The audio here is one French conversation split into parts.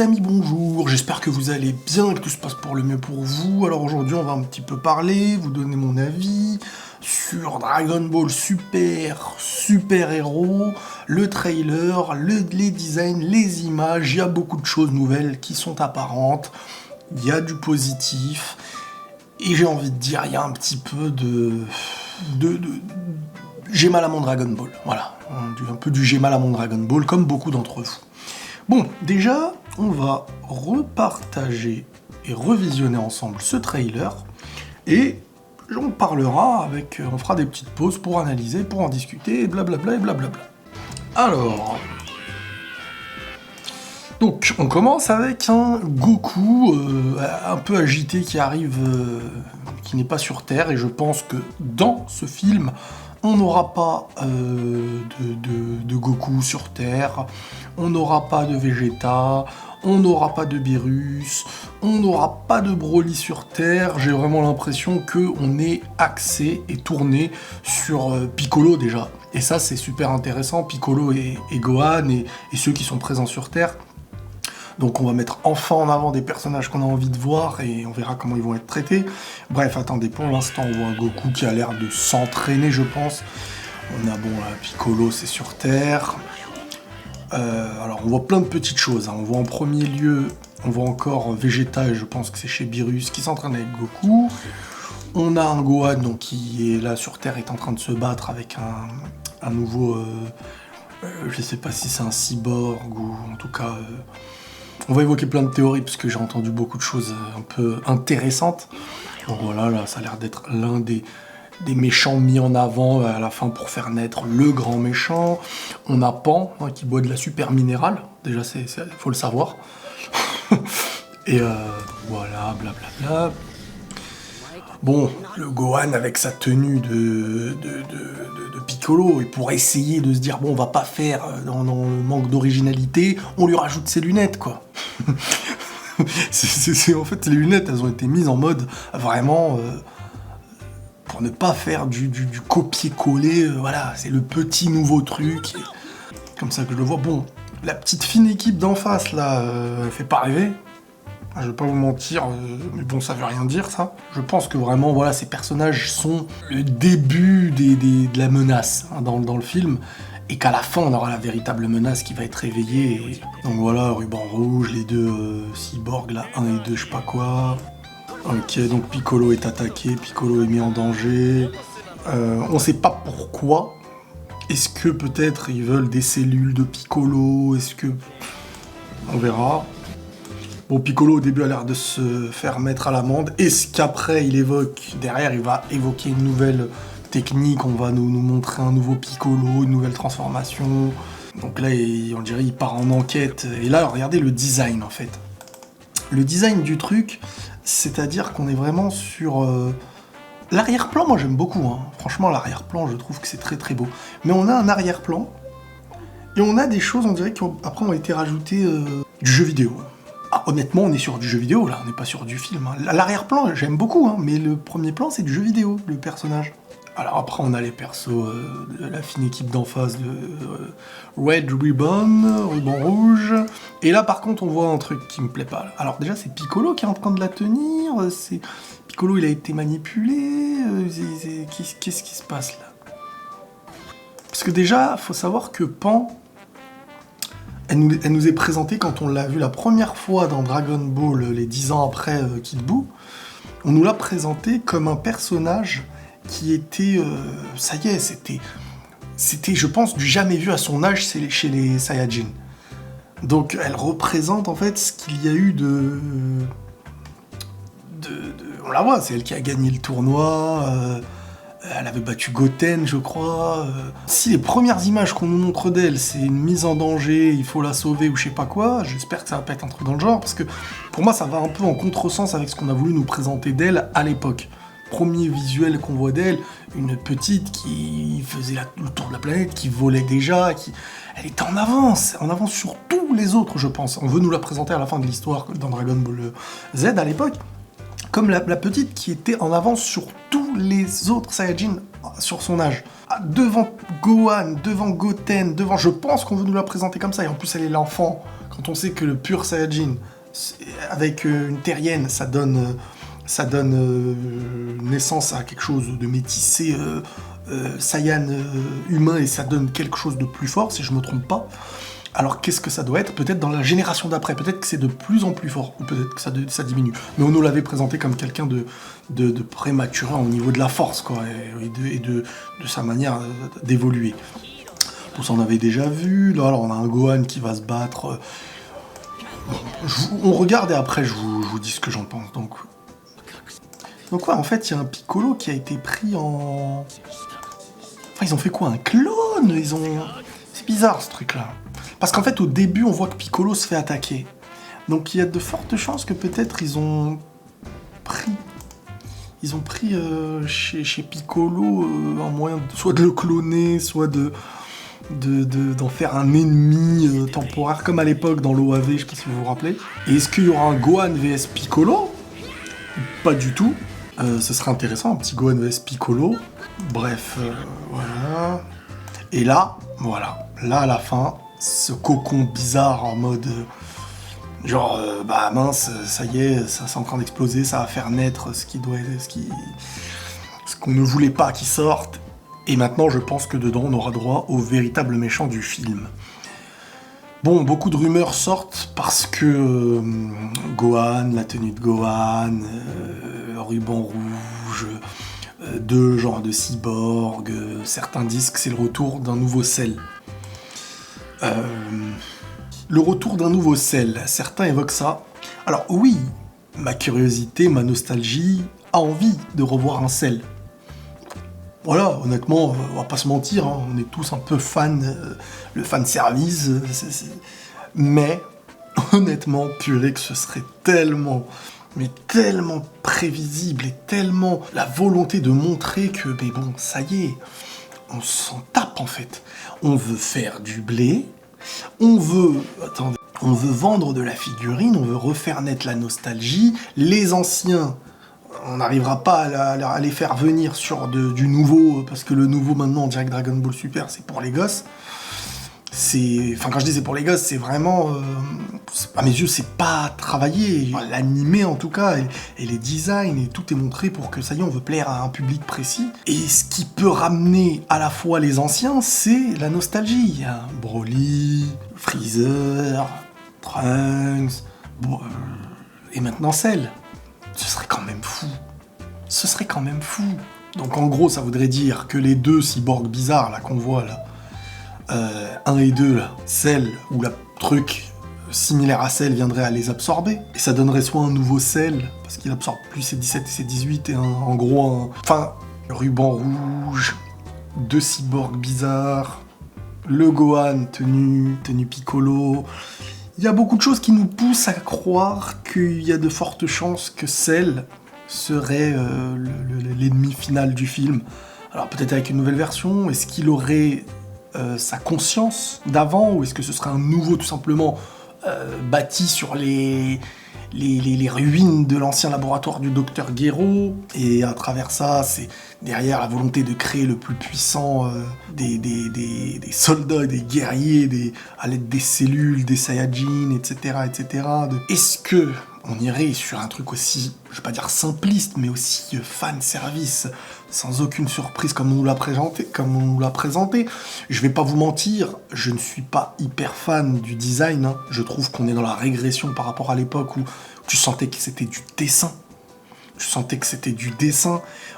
amis, bonjour, j'espère que vous allez bien, que tout se passe pour le mieux pour vous. Alors aujourd'hui on va un petit peu parler, vous donner mon avis sur Dragon Ball Super Héros, le trailer, les designs, les images, il y a beaucoup de choses nouvelles qui sont apparentes, il y a du positif, et j'ai envie de dire, il y a un petit peu j'ai mal à mon Dragon Ball, voilà, un peu du j'ai mal à mon Dragon Ball, comme beaucoup d'entre vous. Bon, déjà, on va repartager et revisionner ensemble ce trailer, et on parlera on fera des petites pauses pour analyser, pour en discuter, et blablabla, et blablabla. Alors... Donc, on commence avec un Goku un peu agité qui arrive, qui n'est pas sur Terre, et je pense que dans ce film, on n'aura pas de Goku sur Terre, on n'aura pas de Vegeta, on n'aura pas de Beerus, on n'aura pas de Broly sur Terre. J'ai vraiment l'impression qu'on est axé et tourné sur Piccolo déjà. Et ça, c'est super intéressant, Piccolo et Gohan et ceux qui sont présents sur Terre. Donc on va mettre enfin en avant des personnages qu'on a envie de voir et on verra comment ils vont être traités. Bref, attendez, pour l'instant on voit un Goku qui a l'air de s'entraîner, je pense. On a, bon, là, Piccolo, c'est sur Terre. Alors on voit plein de petites choses, hein. On voit en premier lieu, on voit encore Vegeta, et je pense que c'est chez Beerus, qui s'entraîne avec Goku. On a un Gohan donc, qui est là sur Terre, est en train de se battre avec un nouveau... je sais pas si c'est un cyborg ou en tout cas... On va évoquer plein de théories parce que j'ai entendu beaucoup de choses un peu intéressantes. Donc voilà, là, ça a l'air d'être l'un des méchants mis en avant à la fin pour faire naître le grand méchant. On a Pan, hein, qui boit de la super minérale. Déjà, faut le savoir. Et voilà, blablabla. Bon, le Gohan avec sa tenue de Piccolo, et pour essayer de se dire, bon, on va pas faire dans le manque d'originalité, on lui rajoute ses lunettes, quoi. En fait, les lunettes, elles ont été mises en mode, vraiment, pour ne pas faire du copier-coller, voilà, c'est le petit nouveau truc, comme ça que je le vois. Bon, la petite fine équipe d'en face, là, fait pas rêver. Je vais pas vous mentir, mais bon, ça veut rien dire, ça. Je pense que vraiment, voilà, ces personnages sont le début de la menace, hein, dans le film, et qu'à la fin, on aura la véritable menace qui va être réveillée. Donc voilà, ruban rouge, les deux cyborgs, là, 1 et 2, je sais pas quoi. Ok, donc Piccolo est attaqué, Piccolo est mis en danger. On sait pas pourquoi. Est-ce que peut-être ils veulent des cellules de Piccolo? Est-ce que... On verra. Bon, Piccolo, au début, a l'air de se faire mettre à l'amende. Est-ce qu'après, derrière, il va évoquer une nouvelle technique, on va nous montrer un nouveau Piccolo, une nouvelle transformation. Donc là, on dirait qu'il part en enquête. Et là, regardez le design, en fait. Le design du truc, c'est-à-dire qu'on est vraiment sur... L'arrière-plan, moi, j'aime beaucoup, hein. Franchement, l'arrière-plan, je trouve que c'est très très beau. Mais on a un arrière-plan, et on a des choses, on dirait, qui après ont été rajoutées du jeu vidéo. Ah, honnêtement, on est sur du jeu vidéo, là, on n'est pas sur du film. Hein. L'arrière-plan, j'aime beaucoup, hein, mais le premier plan, c'est du jeu vidéo, le personnage. Alors après, on a les persos de la fine équipe d'en face de Red Ribbon, ruban rouge. Et là, par contre, on voit un truc qui me plaît pas. Alors déjà, c'est Piccolo qui est en train de la tenir. Piccolo, il a été manipulé. Qu'est-ce qui se passe, là? Parce que déjà, faut savoir que Pan... Elle nous est présentée quand on l'a vue la première fois dans Dragon Ball, les 10 ans après Kid Buu. On nous l'a présentée comme un personnage qui était... ça y est, c'était, je pense, du jamais vu à son âge chez les Saiyajin. Donc elle représente en fait ce qu'il y a eu on la voit, c'est elle qui a gagné le tournoi... Elle avait battu Goten, je crois. Si les premières images qu'on nous montre d'elle, c'est une mise en danger, il faut la sauver ou je sais pas quoi, j'espère que ça va pas être un truc dans le genre, parce que pour moi, ça va un peu en contresens avec ce qu'on a voulu nous présenter d'elle à l'époque. Premier visuel qu'on voit d'elle, une petite qui faisait le tour de la planète, qui volait déjà, elle était en avance sur tous les autres, je pense. On veut nous la présenter à la fin de l'histoire dans Dragon Ball Z à l'époque. Comme la petite qui était en avance sur tous les autres Saiyajin sur son âge. Devant Gohan, devant Goten, je pense qu'on veut nous la présenter comme ça, et en plus elle est l'enfant quand on sait que le pur Saiyajin, avec une terrienne, ça donne naissance à quelque chose de métissé Saiyan humain, et ça donne quelque chose de plus fort, si je me trompe pas. Alors qu'est-ce que ça doit être? Peut-être dans la génération d'après, peut-être que c'est de plus en plus fort, ou peut-être que ça diminue. Mais on nous l'avait présenté comme quelqu'un de prématuré au niveau de la force, quoi, et de sa manière d'évoluer. Tout ça on avait déjà vu. Là, alors on a un Gohan qui va se battre. On regarde et après je vous dis ce que j'en pense. Donc ouais, en fait, il y a un Piccolo qui a été pris en... Enfin, ils ont fait quoi? Un clone? C'est bizarre, ce truc-là. Parce qu'en fait, au début, on voit que Piccolo se fait attaquer. Donc il y a de fortes chances que peut-être ils ont pris chez Piccolo un moyen soit de le cloner, soit d'en faire un ennemi temporaire, comme à l'époque dans l'OAV, je sais pas si vous vous rappelez. Et est-ce qu'il y aura un Gohan vs Piccolo? Pas du tout. Ce serait intéressant, un petit Gohan vs Piccolo. Bref, voilà. Et là, voilà. Là, à la fin, ce cocon bizarre en mode... genre, bah mince, ça y est, ça c'est en train d'exploser, ça va faire naître ce qu'on ne voulait pas qu'il sorte. Et maintenant, je pense que dedans, on aura droit au véritable méchant du film. Bon, beaucoup de rumeurs sortent parce que Gohan, la tenue de Gohan, ruban rouge, deux genres de cyborg, certains disent que c'est le retour d'un nouveau Cell. Le retour d'un nouveau Cell, certains évoquent ça. Alors oui, ma curiosité, ma nostalgie a envie de revoir un Cell. Voilà, honnêtement, on va pas se mentir, hein, on est tous un peu fans, le fan service, mais honnêtement, purée que ce serait tellement, mais tellement prévisible et tellement la volonté de montrer que, mais bon, ça y est, on s'en tape en fait. On veut faire du blé, on veut vendre de la figurine, on veut refaire naître la nostalgie, les anciens... On n'arrivera pas à les faire venir sur du nouveau, parce que le nouveau maintenant, on dirait que Dragon Ball Super, c'est pour les gosses. Enfin, quand je dis c'est pour les gosses, c'est vraiment... à mes yeux, c'est pas travaillé. L'animé, en tout cas, et les designs, et tout est montré pour que, ça y est, on veut plaire à un public précis. Et ce qui peut ramener à la fois les anciens, c'est la nostalgie. Hein. Broly, Freezer, Trunks, et maintenant Cell. Ce serait quand même fou. Ce serait quand même fou. Donc en gros, ça voudrait dire que les deux cyborgs bizarres là qu'on voit là, 1 et 2 là, Cell ou la truc similaire à Cell viendrait à les absorber. Et ça donnerait soit un nouveau Cell, parce qu'il absorbe plus ses 17 et ses 18, et en gros enfin, ruban rouge, deux cyborgs bizarres, le Gohan tenue Piccolo... Il y a beaucoup de choses qui nous poussent à croire qu'il y a de fortes chances que Cell serait l'ennemi final du film. Alors peut-être avec une nouvelle version, est-ce qu'il aurait sa conscience d'avant, ou est-ce que ce serait un nouveau tout simplement bâti sur les ruines de l'ancien laboratoire du docteur Gero, et à travers ça, c'est derrière la volonté de créer le plus puissant des soldats, des guerriers, à l'aide des cellules, des Saiyajins, etc. etc. Est-ce que on irait sur un truc aussi, je vais pas dire simpliste, mais aussi fan service, sans aucune surprise comme on nous l'a présenté, Je vais pas vous mentir, je ne suis pas hyper fan du design, hein. Je trouve qu'on est dans la régression par rapport à l'époque où tu sentais que c'était du dessin.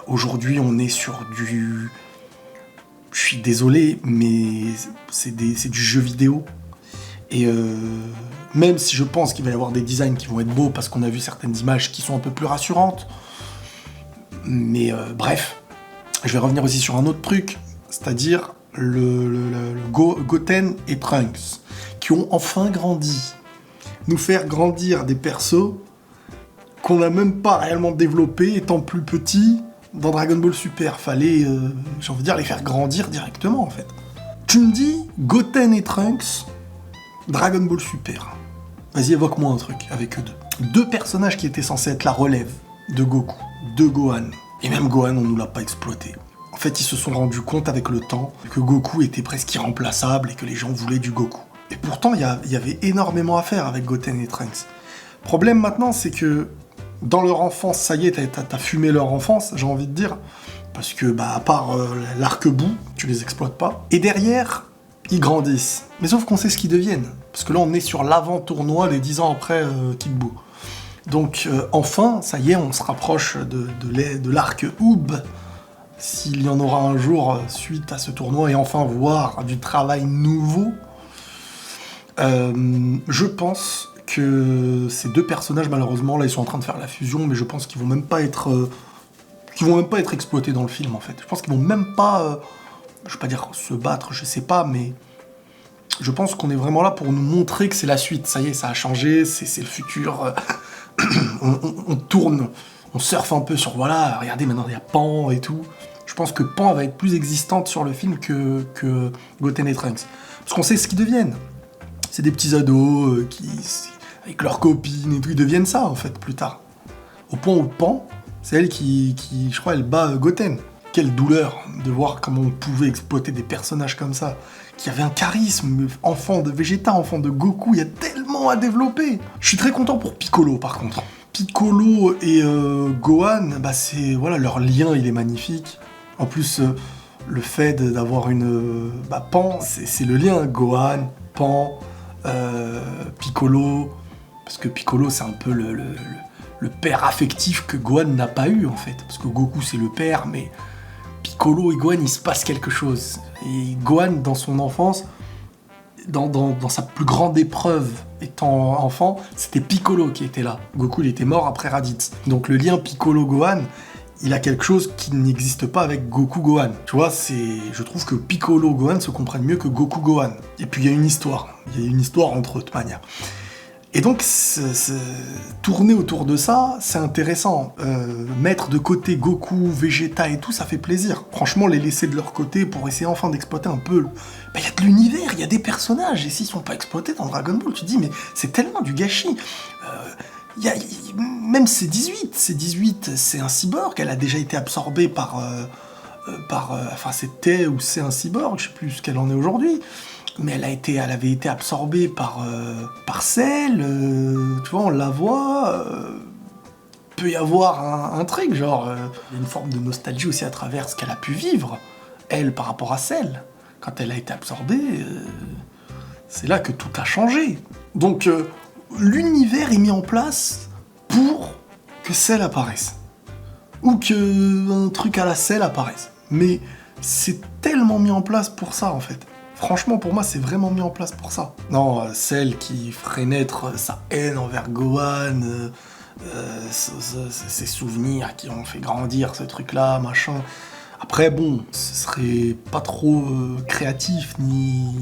Aujourd'hui, on est sur du... Je suis désolé, mais c'est du jeu vidéo. Et même si je pense qu'il va y avoir des designs qui vont être beaux, parce qu'on a vu certaines images qui sont un peu plus rassurantes. Mais bref, je vais revenir aussi sur un autre truc, c'est-à-dire Goten et Trunks, qui ont enfin grandi. Nous faire grandir des persos qu'on n'a même pas réellement développés, étant plus petits, dans Dragon Ball Super. Fallait, j'ai envie de dire, les faire grandir directement, en fait. Tu me dis, Goten et Trunks, Dragon Ball Super. Vas-y, évoque-moi un truc avec eux deux. Deux personnages qui étaient censés être la relève de Goku, de Gohan. Et même Gohan, on nous l'a pas exploité. En fait, ils se sont rendus compte avec le temps que Goku était presque irremplaçable et que les gens voulaient du Goku. Et pourtant, il y avait énormément à faire avec Goten et Trunks. Problème maintenant, c'est que dans leur enfance, ça y est, t'as fumé leur enfance, j'ai envie de dire. Parce que, à part l'arc-bout, tu les exploites pas. Et derrière, ils grandissent. Mais sauf qu'on sait ce qu'ils deviennent. Parce que là, on est sur l'avant-tournoi, les 10 ans après Kid Buu. Donc, enfin, ça y est, on se rapproche de l'arc Oob. S'il y en aura un jour suite à ce tournoi, et enfin voir du travail nouveau. Je pense que ces deux personnages, malheureusement, là, ils sont en train de faire la fusion, mais je pense qu'ils vont même pas être... exploités dans le film, en fait. Je pense qu'ils vont même pas... je vais pas dire se battre, je sais pas, mais... Je pense qu'on est vraiment là pour nous montrer que c'est la suite. Ça y est, ça a changé, c'est le futur. on tourne, on surfe un peu sur... Voilà, regardez, maintenant, il y a Pan et tout. Je pense que Pan va être plus existante sur le film que Goten et Trunks. Parce qu'on sait ce qu'ils deviennent. C'est des petits ados qui, avec leurs copines et tout, ils deviennent ça, en fait, plus tard. Au point où Pan, c'est elle qui, je crois, elle bat Goten. Quelle douleur de voir comment on pouvait exploiter des personnages comme ça, qui avaient un charisme, enfant de Vegeta, enfant de Goku, il y a tellement à développer. Je suis très content pour Piccolo, par contre. Piccolo et Gohan, c'est... Voilà, leur lien, il est magnifique. En plus, le fait d'avoir une... Pan, c'est le lien, Gohan, Pan... Piccolo, parce que Piccolo c'est un peu le père affectif que Gohan n'a pas eu en fait, parce que Goku c'est le père, mais Piccolo et Gohan il se passe quelque chose, et Gohan dans son enfance, dans sa plus grande épreuve étant enfant, c'était Piccolo qui était là, Goku il était mort après Raditz, donc le lien Piccolo-Gohan, il a quelque chose qui n'existe pas avec Goku-Gohan. Tu vois, je trouve que Piccolo-Gohan se comprennent mieux que Goku-Gohan. Et puis il y a une histoire. Il y a une histoire entre eux, de toute manière. Et donc, tourner autour de ça, c'est intéressant. Mettre de côté Goku, Vegeta et tout, ça fait plaisir. Franchement, les laisser de leur côté pour essayer enfin d'exploiter un peu... Il y a de l'univers, il y a des personnages. Et s'ils sont pas exploités dans Dragon Ball, tu te dis, mais c'est tellement du gâchis. Même C18, c'est un cyborg, elle a déjà été absorbée par c'était ou c'est un cyborg, je sais plus ce qu'elle en est aujourd'hui, mais elle avait été absorbée par Cell, tu vois, on la voit, peut y avoir un truc, genre, il y a une forme de nostalgie aussi à travers ce qu'elle a pu vivre, elle, par rapport à Cell, quand elle a été absorbée, c'est là que tout a changé. Donc, l'univers est mis en place pour que Cell apparaisse. Ou que un truc à la Cell apparaisse. Mais c'est tellement mis en place pour ça, en fait. Franchement, pour moi, c'est vraiment mis en place pour ça. Non, Cell qui ferait naître sa haine envers Gohan, ses souvenirs qui ont fait grandir ce truc-là, machin. Après, bon, ce serait pas trop créatif, ni...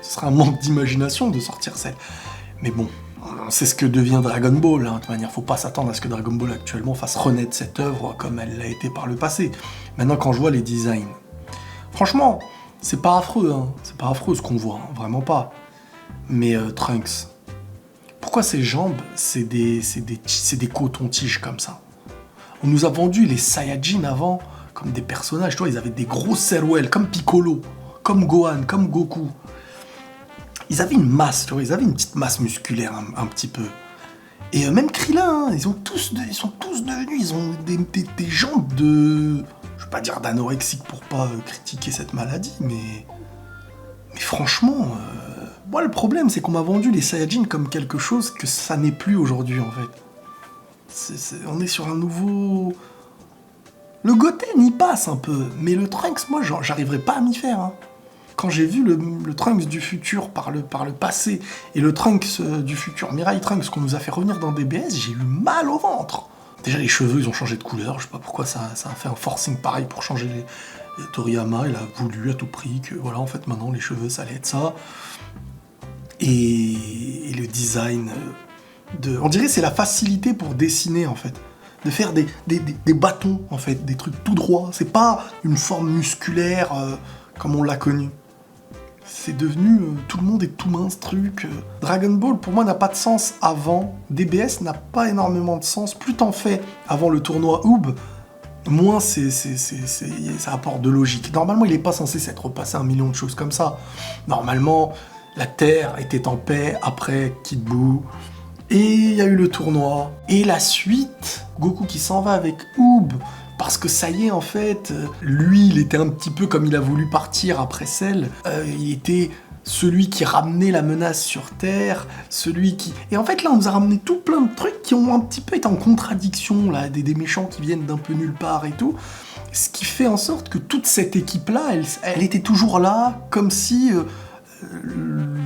Ce serait un manque d'imagination de sortir Cell. Mais bon, on sait ce que devient Dragon Ball, hein. De toute manière, faut pas s'attendre à ce que Dragon Ball actuellement fasse renaître cette œuvre comme elle l'a été par le passé. Maintenant, quand je vois les designs, franchement, c'est pas affreux, hein. C'est pas affreux ce qu'on voit, hein. Vraiment pas. Mais Trunks, pourquoi ses jambes, c'est des cotons-tiges comme ça? On nous a vendu les Saiyajin avant comme des personnages, tu vois, ils avaient des grosses cervelles, comme Piccolo, comme Gohan, comme Goku. Ils avaient une masse, tu vois, ils avaient une petite masse musculaire un petit peu. Et même Krillin, hein, ils sont tous devenus, ils ont des jambes de... Je vais pas dire d'anorexique pour pas critiquer cette maladie, mais franchement, moi le problème c'est qu'on m'a vendu les Saiyajin comme quelque chose que ça n'est plus aujourd'hui en fait. On est sur un nouveau... Le Goten y passe un peu, mais le Trunks, moi j'arriverai pas à m'y faire, hein. Quand j'ai vu le Trunks du futur par le passé et le Trunks du futur, Mirai Trunks, qu'on nous a fait revenir dans DBS, j'ai eu mal au ventre. Déjà, les cheveux, ils ont changé de couleur. Je sais pas pourquoi ça a fait un forcing pareil pour changer les... Toriyama, il a voulu à tout prix que, voilà, en fait, maintenant, les cheveux, ça allait être ça. Et le design On dirait que c'est la facilité pour dessiner, en fait. De faire des bâtons, en fait, des trucs tout droits. C'est pas une forme musculaire comme on l'a connu. C'est devenu tout le monde est tout mince truc. Dragon Ball pour moi n'a pas de sens avant. DBS n'a pas énormément de sens. Plus t'en fais avant le tournoi Oob, moins ça apporte de logique. Normalement il est pas censé s'être repassé un million de choses comme ça. Normalement La Terre était en paix après Kid Buu. Et il y a eu le tournoi. Et la suite, Goku qui s'en va avec Oob. Parce que ça y est, en fait, lui, il était un petit peu comme il a voulu partir après Cell. Il était celui qui ramenait la menace sur Terre, celui qui... Et en fait, là, on nous a ramené tout plein de trucs qui ont un petit peu été en contradiction, là, des méchants qui viennent d'un peu nulle part et tout. Ce qui fait en sorte que toute cette équipe-là, elle était toujours là, comme si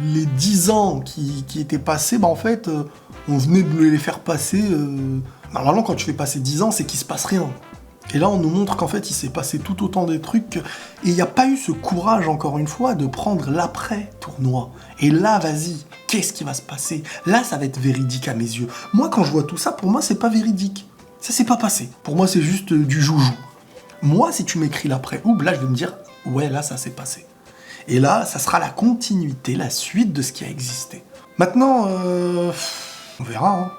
les 10 ans qui étaient passés, en fait, on venait de les faire passer... Normalement, quand tu fais passer 10 ans, c'est qu'il se passe rien. Et là, on nous montre qu'en fait, il s'est passé tout autant de trucs. Et il n'y a pas eu ce courage, encore une fois, de prendre l'après-tournoi. Et là, vas-y, qu'est-ce qui va se passer? Là, ça va être véridique à mes yeux. Moi, quand je vois tout ça, pour moi, c'est pas véridique. Ça s'est pas passé. Pour moi, c'est juste du joujou. Moi, si tu m'écris l'après-oub, là, je vais me dire, ouais, là, ça s'est passé. Et là, ça sera la continuité, la suite de ce qui a existé. Maintenant, on verra. Hein.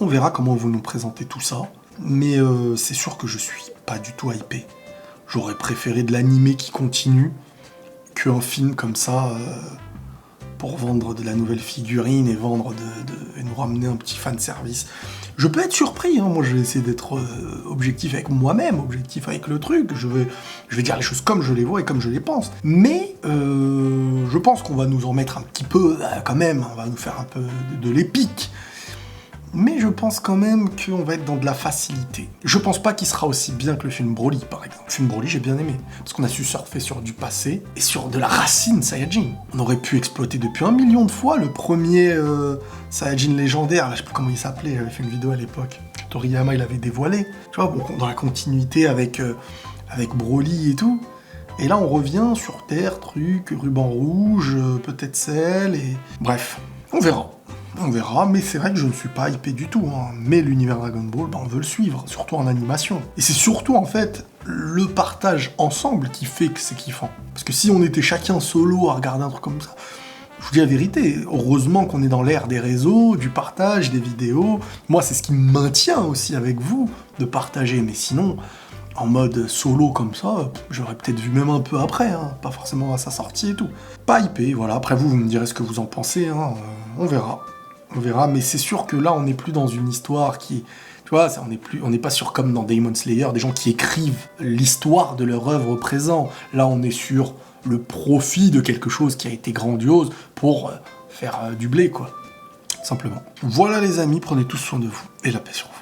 On verra comment vous nous présentez tout ça. Mais c'est sûr que je suis pas du tout hypé. J'aurais préféré de l'animé qui continue qu'un film comme ça pour vendre de la nouvelle figurine et vendre et nous ramener un petit fanservice. Je peux être surpris, hein. Moi je vais essayer d'être objectif avec moi-même, objectif avec le truc. Je vais dire les choses comme je les vois et comme je les pense. Mais je pense qu'on va nous en mettre un petit peu quand même. On va nous faire un peu de l'épique. Mais je pense quand même qu'on va être dans de la facilité. Je pense pas qu'il sera aussi bien que le film Broly, par exemple. Le film Broly, j'ai bien aimé, parce qu'on a su surfer sur du passé et sur de la racine Saiyajin. On aurait pu exploiter depuis 1 million de fois le premier Saiyajin légendaire, là, je sais plus comment il s'appelait, j'avais fait une vidéo à l'époque. Toriyama, il avait dévoilé. Tu vois, bon, dans la continuité avec Broly et tout. Et là, on revient sur Terre, truc, ruban rouge, peut-être Cell, et... Bref, on verra. On verra, mais c'est vrai que je ne suis pas hypé du tout. Hein. Mais l'univers Dragon Ball, on veut le suivre, surtout en animation. Et c'est surtout, en fait, le partage ensemble qui fait que c'est kiffant. Parce que si on était chacun solo à regarder un truc comme ça, je vous dis la vérité, heureusement qu'on est dans l'ère des réseaux, du partage, des vidéos. Moi, c'est ce qui me maintient aussi avec vous, de partager. Mais sinon, en mode solo comme ça, j'aurais peut-être vu même un peu après, hein. Pas forcément à sa sortie et tout. Pas hypé, voilà. Après vous me direz ce que vous en pensez, hein. On verra. On verra, mais c'est sûr que là, on n'est plus dans une histoire qui... Tu vois, on n'est pas sur comme dans Demon Slayer, des gens qui écrivent l'histoire de leur œuvre présent. Là, on est sur le profit de quelque chose qui a été grandiose pour faire du blé, quoi. Simplement. Voilà les amis, prenez tous soin de vous, et la paix sur vous.